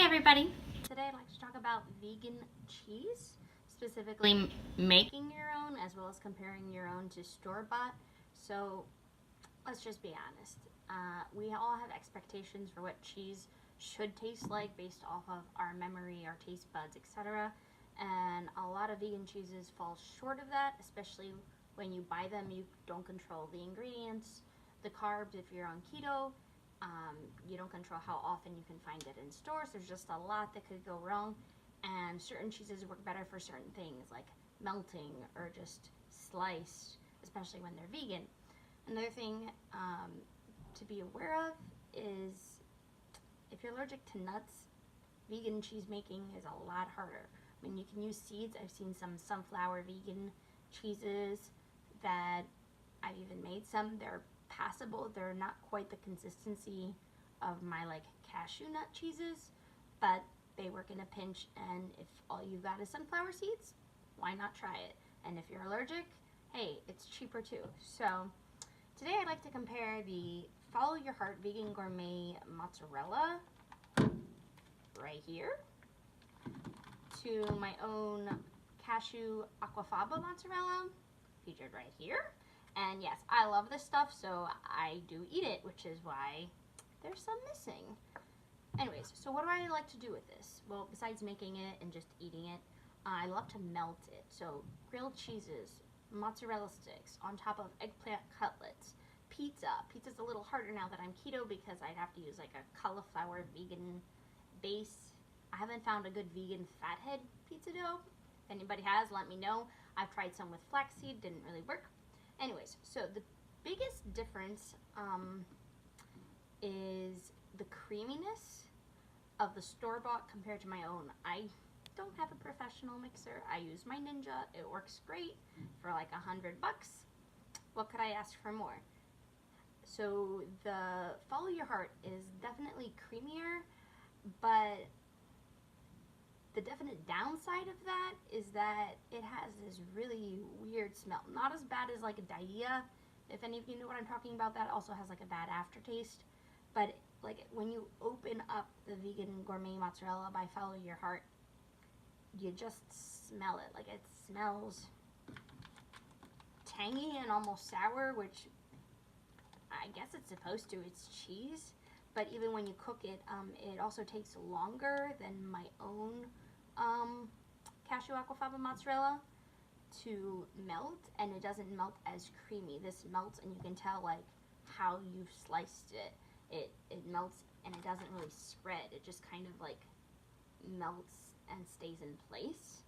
everybody! Today I'd like to talk about vegan cheese, specifically making your own as well as comparing your own to store-bought. So let's just be honest. We all have expectations for what cheese should taste like based off of our memory, our taste buds, etc. And a lot of vegan cheeses fall short of that, especially when you buy them. You don't control the ingredients, the carbs if you're on keto. You don't control how often you can find it in stores. There's just a lot that could go wrong, and certain cheeses work better for certain things like melting or just sliced, especially when they're vegan. Another thing to be aware of is if you're allergic to nuts, vegan cheese making is a lot harder. I mean, you can use seeds. I've seen some sunflower vegan cheeses that I've even made some. They're passable. They're not quite the consistency of my like cashew nut cheeses, but they work in a pinch, and if all you've got is sunflower seeds, why not try it? And if you're allergic, hey, it's cheaper too. So today I'd like to compare the Follow Your Heart Vegan Gourmet Mozzarella right here to my own cashew aquafaba mozzarella featured right here. And yes, I love this stuff, so I do eat it, which is why there's some missing. Anyways, so what do I like to do with this? Well, besides making it and just eating it, I love to melt it. So grilled cheeses, mozzarella sticks, on top of eggplant cutlets, pizza. Pizza's a little harder now that I'm keto because I'd have to use like a cauliflower vegan base. I haven't found a good vegan fathead pizza dough. If anybody has, let me know. I've tried some with flaxseed, didn't really work. Anyways, so the biggest difference is the creaminess of the store-bought compared to my own. I don't have a professional mixer. I use my Ninja. It works great for like $100. What could I ask for more? So the Follow Your Heart is definitely creamier, but the definite downside of that is that it has this really weird smell. Not as bad as like a Daia. If any of you know what I'm talking about, that also has like a bad aftertaste. But like when you open up the vegan gourmet mozzarella by Follow Your Heart, you just smell it. Like it smells tangy and almost sour, which I guess it's supposed to. It's cheese. But even when you cook it, it also takes longer than my own cashew aquafaba mozzarella to melt, and it doesn't melt as creamy. This melts, and you can tell like how you've sliced it. It melts, and it doesn't really spread. It just kind of like melts and stays in place.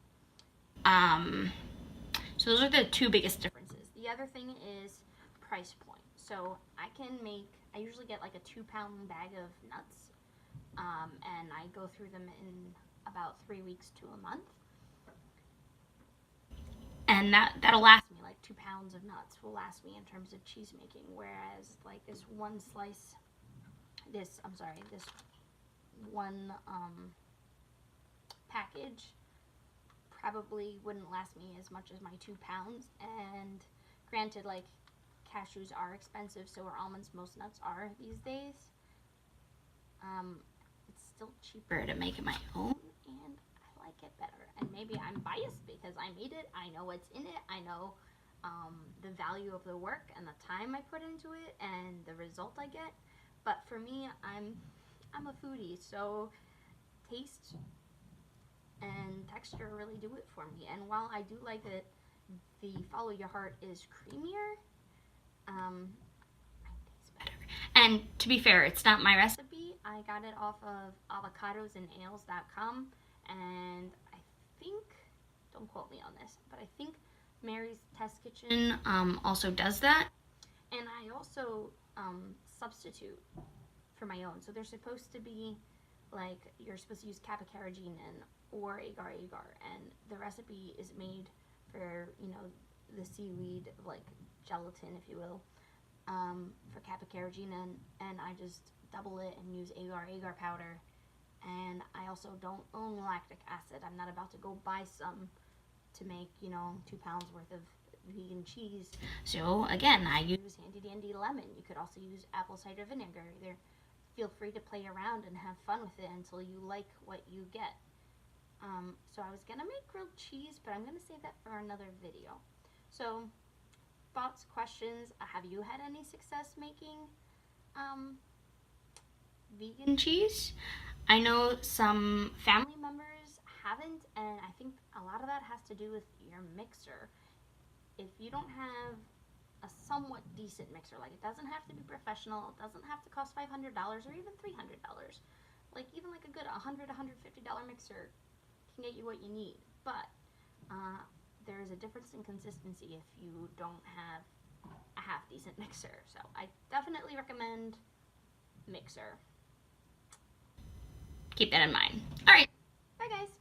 So those are the two biggest differences. The other thing is price point. So I usually get like a 2-pound bag of nuts, and I go through them in about 3 weeks to a month. And that'll last me, like 2 pounds of nuts will last me in terms of cheese making, whereas like this one package probably wouldn't last me as much as my 2 pounds. And granted, like cashews are expensive, so are almonds. Most nuts are these days. It's still cheaper to make it my own, and I like it better. And maybe I'm biased because I made it. I know what's in it. I know the value of the work and the time I put into it and the result I get. But for me, I'm a foodie, so taste and texture really do it for me. And while I do like that the Follow Your Heart is creamier, mine tastes better. And to be fair, it's not my recipe. I got it off of avocadosandales.com, and I think, don't quote me on this, but I think Mary's Test Kitchen also does that. And I also substitute for my own. So they're supposed to be like, you're supposed to use kappa carrageenan or agar-agar, and the recipe is made for, you know, the seaweed, like gelatin, if you will, for kappa carrageenan, and I just double it and use agar-agar powder. And I also don't own lactic acid. I'm not about to go buy some to make, you know, 2 pounds worth of vegan cheese. So again, I use handy dandy lemon. You could also use apple cider vinegar. They're feel free to play around and have fun with it until you like what you get. So I was gonna make grilled cheese, but I'm gonna save that for another video. So thoughts, questions, have you had any success making vegan cheese? I know some family members haven't, and I think a lot of that has to do with your mixer. If you don't have a somewhat decent mixer, like it doesn't have to be professional, it doesn't have to cost $500 or even $300. Like even like a good $100, $150 mixer can get you what you need. But there is a difference in consistency if you don't have a half decent mixer. So I definitely recommend mixer. Keep that in mind. All right, bye guys.